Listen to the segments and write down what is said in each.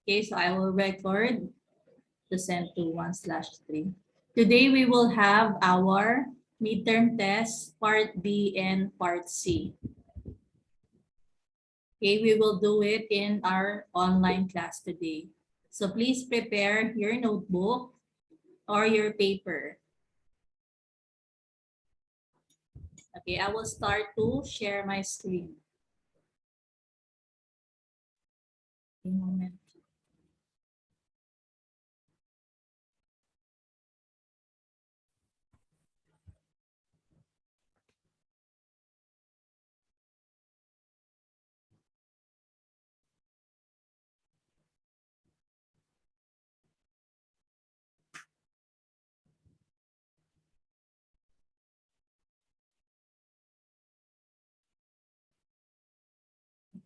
Okay, so I will record to send to 1/3. Today we will have our midterm test, part B and part C. Okay, we will do it in our online class today. So please prepare your notebook or your paper. Okay, I will start to share my screen. A moment.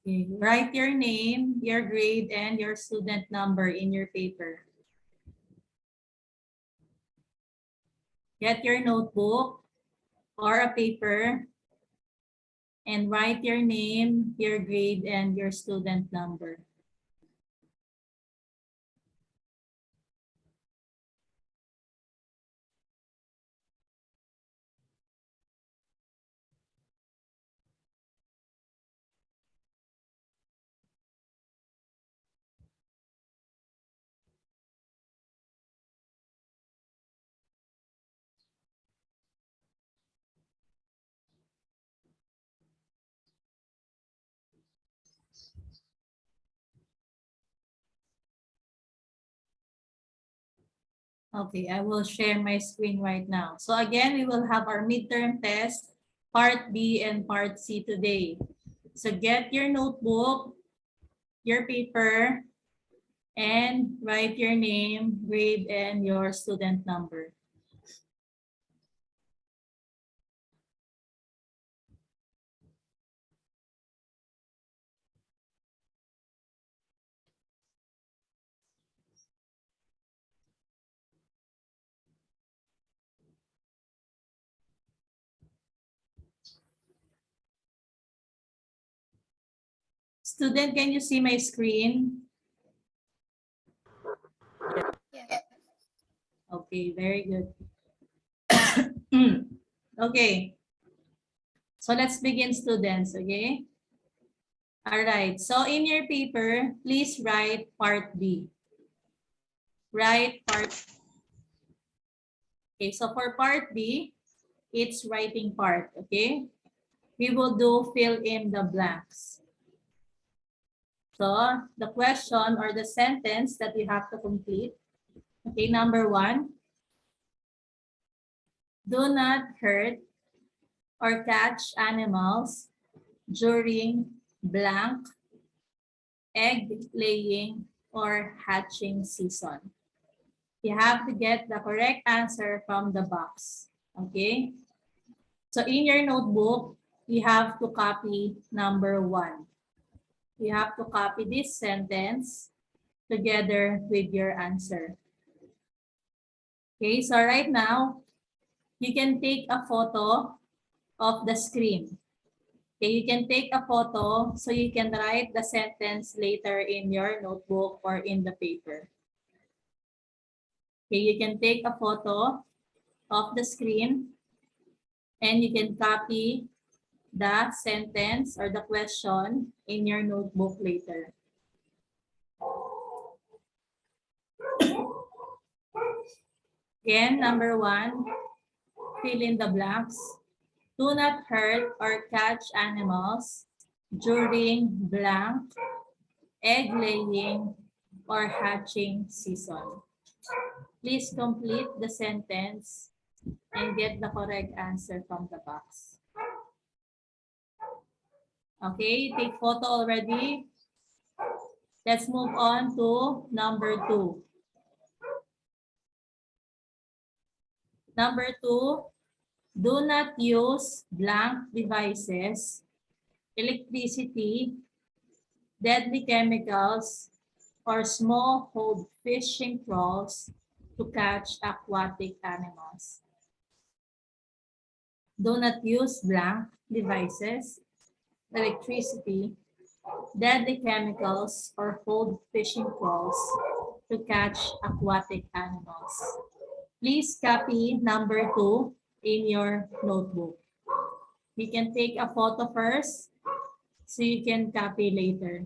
Okay, write your name, your grade, and your student number in your paper. Get your notebook or a paper and write your name, your grade, and your student number. Okay, I will share my screen right now. So again, we will have our midterm test, part B and part C today. So get your notebook, your paper, and write your name, grade, and your student number. Student, can you see my screen? Yes. Okay, very good. Okay, so let's begin, students, okay? All right, so in your paper, please write part B. Write part. Okay, so for part B, it's writing part, okay? We will do fill in the blanks. So the question or the sentence that you have to complete. Okay, number 1. Do not hurt or catch animals during blank egg laying or hatching season. You have to get the correct answer from the box. Okay? So in your notebook, you have to copy number 1. You have to copy this sentence together with your answer. Okay, so right now, you can take a photo of the screen. Okay, you can take a photo so you can write the sentence later in your notebook or in the paper. Okay, you can take a photo of the screen and you can copy the sentence or the question in your notebook later. Again, number 1, fill in the blanks. Do not hurt or catch animals during blank egg laying or hatching season. Please complete the sentence and get the correct answer from the box. Okay, take photo already. Let's move on to number 2. Number 2, do not use blank devices, electricity, deadly chemicals, or small hold fishing trawls to catch aquatic animals. Do not use blank devices, electricity, deadly chemicals, or hold fishing poles to catch aquatic animals. Please copy number 2 in your notebook. You can take a photo first so you can copy later.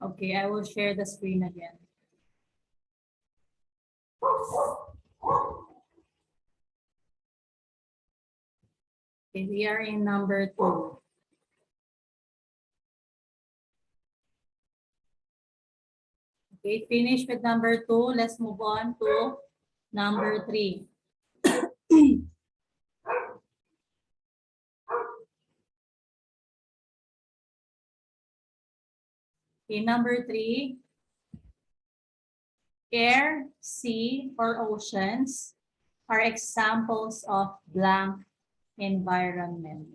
Okay, I will share the screen again. Okay, we are in number 2. Okay, finish with number 2. Let's move on to number 3. Okay, number 3, air, sea, or oceans are examples of blank environment.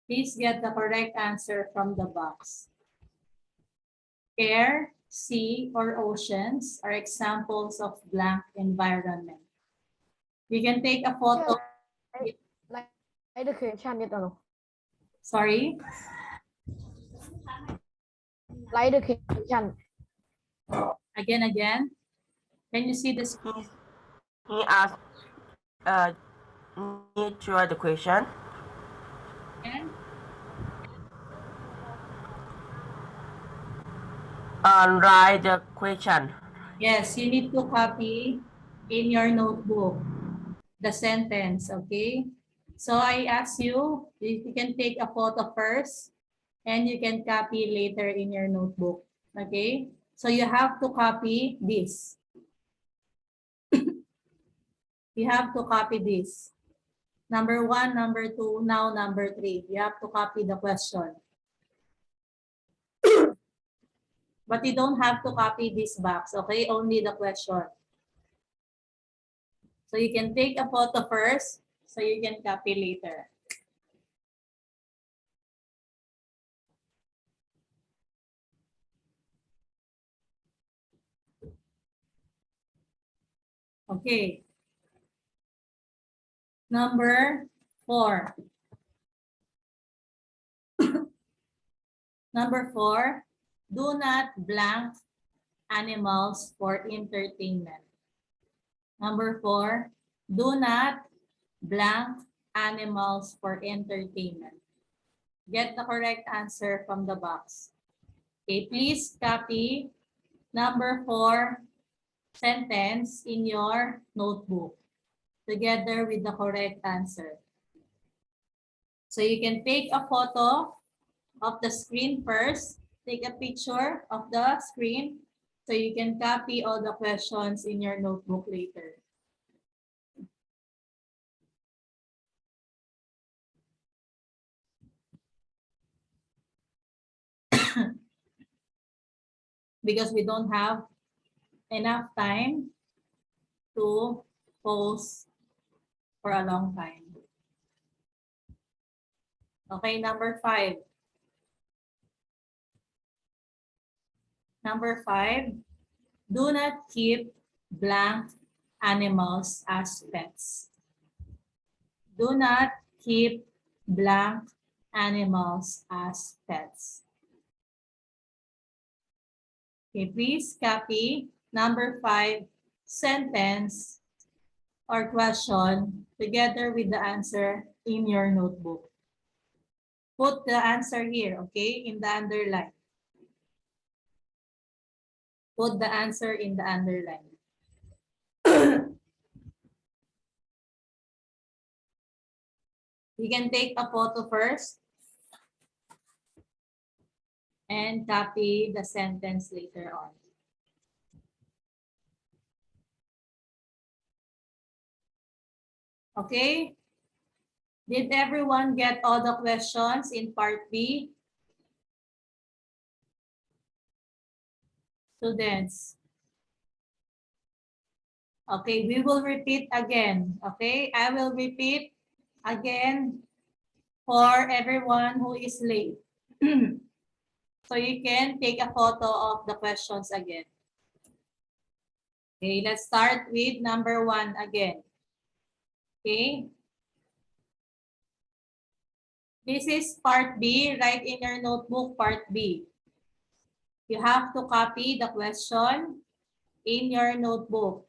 Please get the correct answer from the box. Air, sea, or oceans are examples of blank environment. You can take a photo. Like the question yet or no? Sorry? Like the question. Again. Can you see the screen? He asked, need to the question. Again? Write the question. Yes, you need to copy in your notebook the sentence, okay? So I ask you if you can take a photo first and you can copy later in your notebook, okay? So you have to copy this. You have to copy this. Number 1, number 2, now number 3. You have to copy the question. But you don't have to copy this box, okay? Only the question. So you can take a photo first so you can copy later. Okay. Number 4. Number 4, do not blank animals for entertainment. Number 4, do not blank animals for entertainment. Get the correct answer from the box. Okay, please copy number 4 sentence in your notebook together with the correct answer. So you can take a photo of the screen first. Take a picture of the screen so you can copy all the questions in your notebook later. Because we don't have enough time to pause for a long time. Okay, number 5. Number 5, do not keep blank animals as pets. Do not keep blank animals as pets? Okay, please copy number 5 sentence or question together with the answer in your notebook. Put the answer here, okay, in the underline. Put the answer in the underline. You can take a photo first and copy the sentence later on. Okay? Did everyone get all the questions in part B? Students. Okay, we will repeat again. Okay, I will repeat again for everyone who is late. So you can take a photo of the questions again. Okay, let's start with number 1 again. Okay. This is part B. Write in your notebook part B. You have to copy the question in your notebook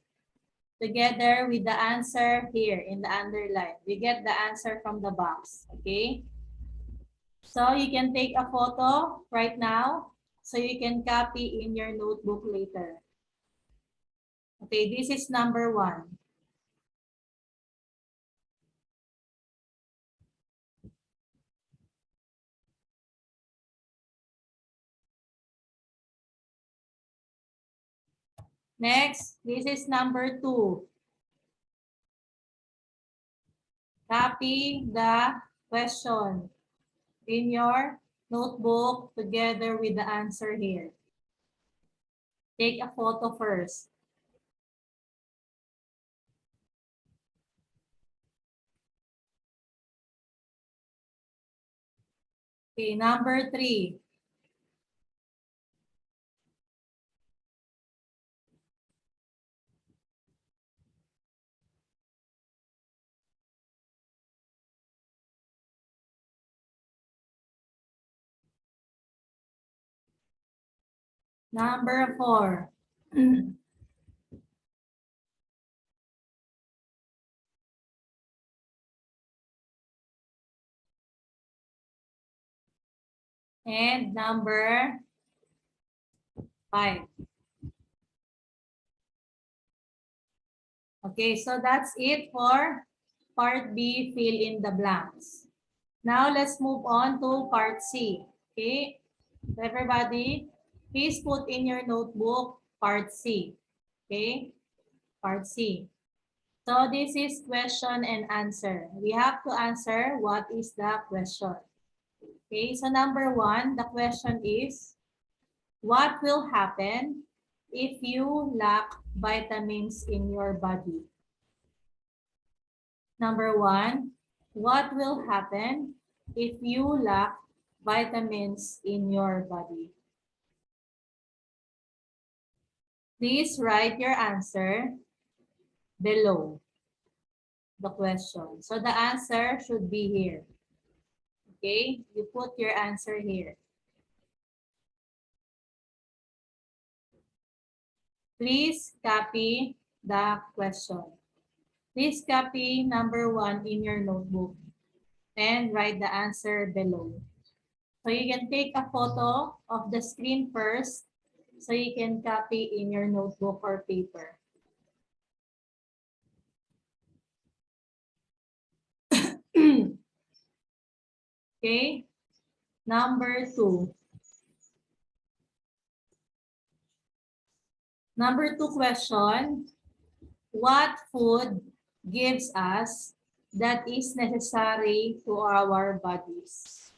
together with the answer here in the underline. We get the answer from the box. Okay. So you can take a photo right now so you can copy in your notebook later. Okay, this is number 1. Next, this is number 2. Copy the question in your notebook together with the answer here. Take a photo first. Okay, number 3. Number 4. And number 5. Okay, so that's it for part B, fill in the blanks. Now let's move on to part C. Okay, so everybody, please put in your notebook part C. Okay, part C. So this is question and answer. We have to answer what is the question. Okay, so number 1, the question is, what will happen if you lack vitamins in your body? Number 1, what will happen if you lack vitamins in your body? Please write your answer below the question. So the answer should be here. Okay, you put your answer here. Please copy the question. Please copy number 1 in your notebook and write the answer below. So you can take a photo of the screen first so you can copy in your notebook or paper. Okay, number 2. Number 2 question, what food gives us that is necessary to our bodies?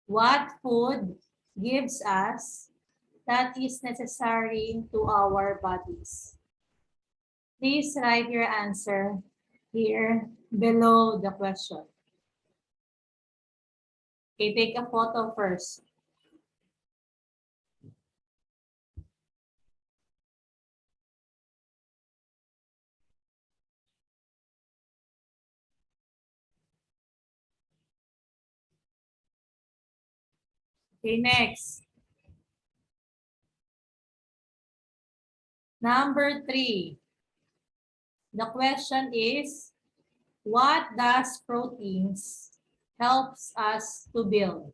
What food gives us that is necessary to our bodies? Please write your answer here below the question. Okay, take a photo first. Okay, next. Number 3. The question is, what does proteins helps us to build?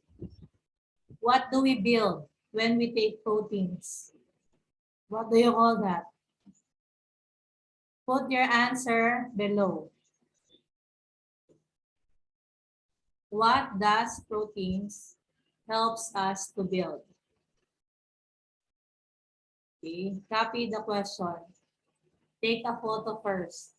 What do we build when we take proteins? What do you call that? Put your answer below. What does proteins helps us to build? Okay, copy the question. Take a photo first.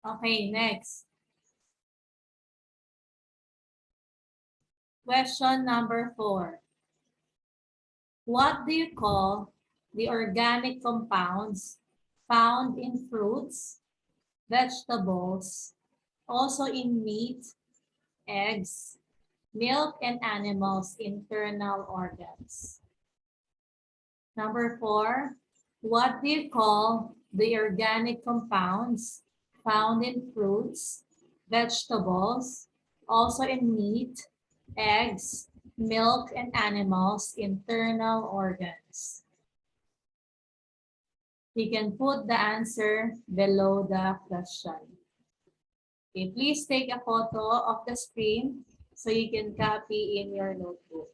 Okay, next. Question number 4. What do you call the organic compounds found in fruits, vegetables, also in meat, eggs, milk, and animals' internal organs? Number 4, what do you call the organic compounds found in fruits, vegetables, also in meat, eggs, milk, and animals' internal organs? You can put the answer below the question. Okay, please take a photo of the screen so you can copy in your notebook.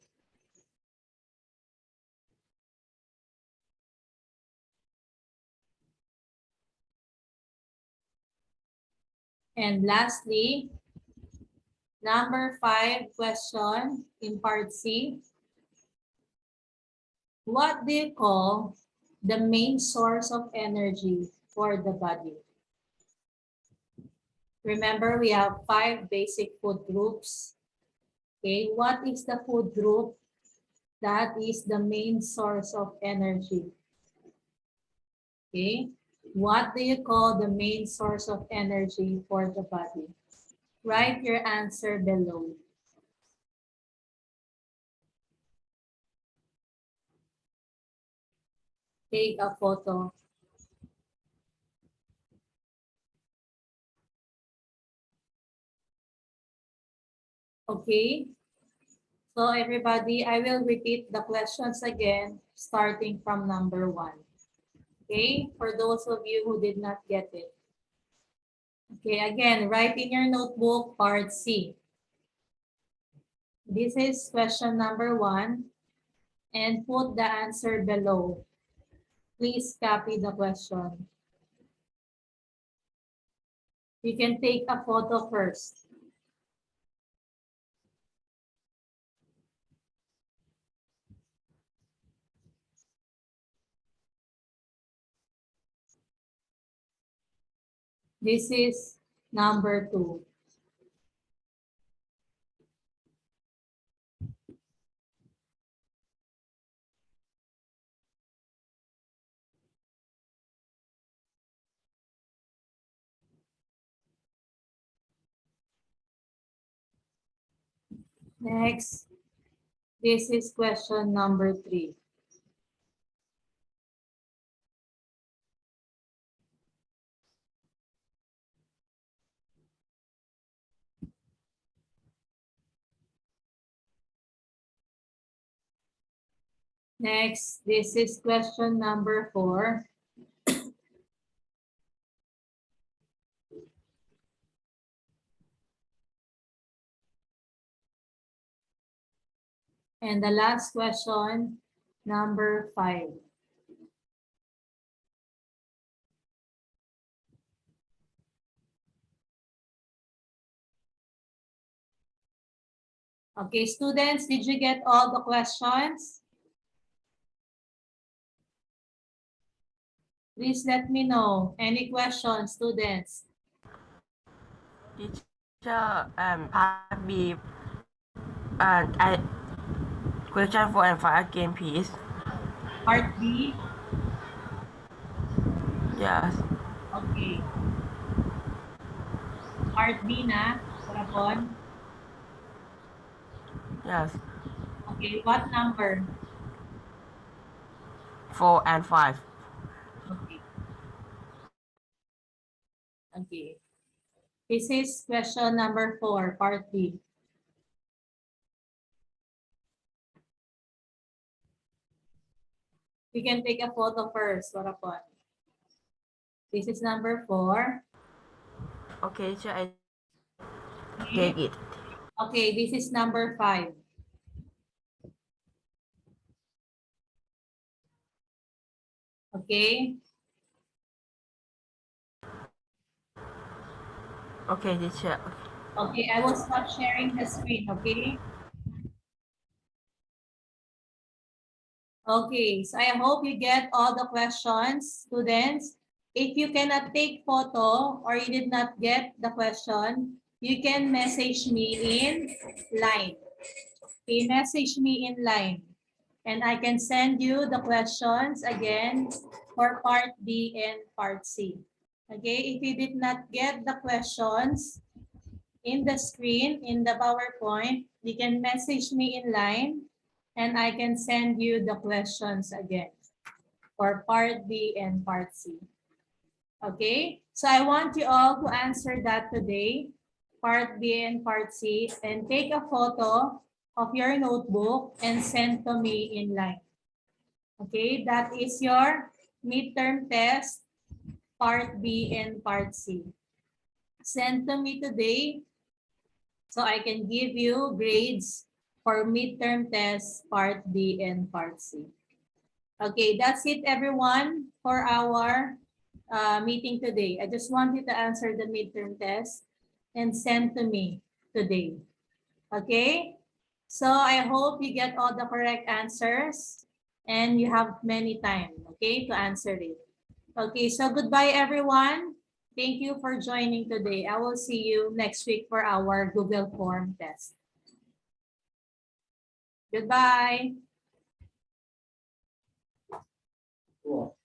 And lastly, number 5 question in part C. What do you call the main source of energy for the body? Remember, we have 5 basic food groups. Okay, what is the food group that is the main source of energy? Okay, what do you call the main source of energy for the body? Write your answer below. Take a photo. Okay, so everybody, I will repeat the questions again, starting from number 1. Okay, for those of you who did not get it. Okay, again, write in your notebook part C. This is question number 1 and put the answer below. Please copy the question. You can take a photo first. This is number 2. Next, this is question number 3. Next, this is question number 4. And the last question, number 5. Okay, students, did you get all the questions? Please let me know. Any questions, students? Teacher, part B, and question 4 and 5 again, please. Part B? Yes. Okay. Part B na, Rapon? Yes. Okay, what number? 4 and 5. Okay. Okay. Okay. This is question number 4, part B. We can take a photo first. What upon? This is number 4. Okay, teacher, I take it. Okay, this is number 5. Okay. Okay, teacher. Okay, I will stop sharing the screen, okay? Okay, so I hope you get all the questions, students. If you cannot take photo or you did not get the question, you can message me in line. Okay, message me in line. And I can send you the questions again for part B and part C. Okay, if you did not get the questions in the screen, in the PowerPoint, you can message me in line and I can send you the questions again for part B and part C. Okay, so I want you all to answer that today, part B and part C, and take a photo of your notebook and send to me in line. Okay, that is your midterm test, part B and part C. Send to me today so I can give you grades for midterm test, part B and part C. Okay, that's it everyone for our meeting today. I just want you to answer the midterm test and send to me today. Okay, so I hope you get all the correct answers and you have many time, okay, to answer it. Okay, so goodbye everyone. Thank you for joining today. I will see you next week for our Google Form test. Goodbye. Cool.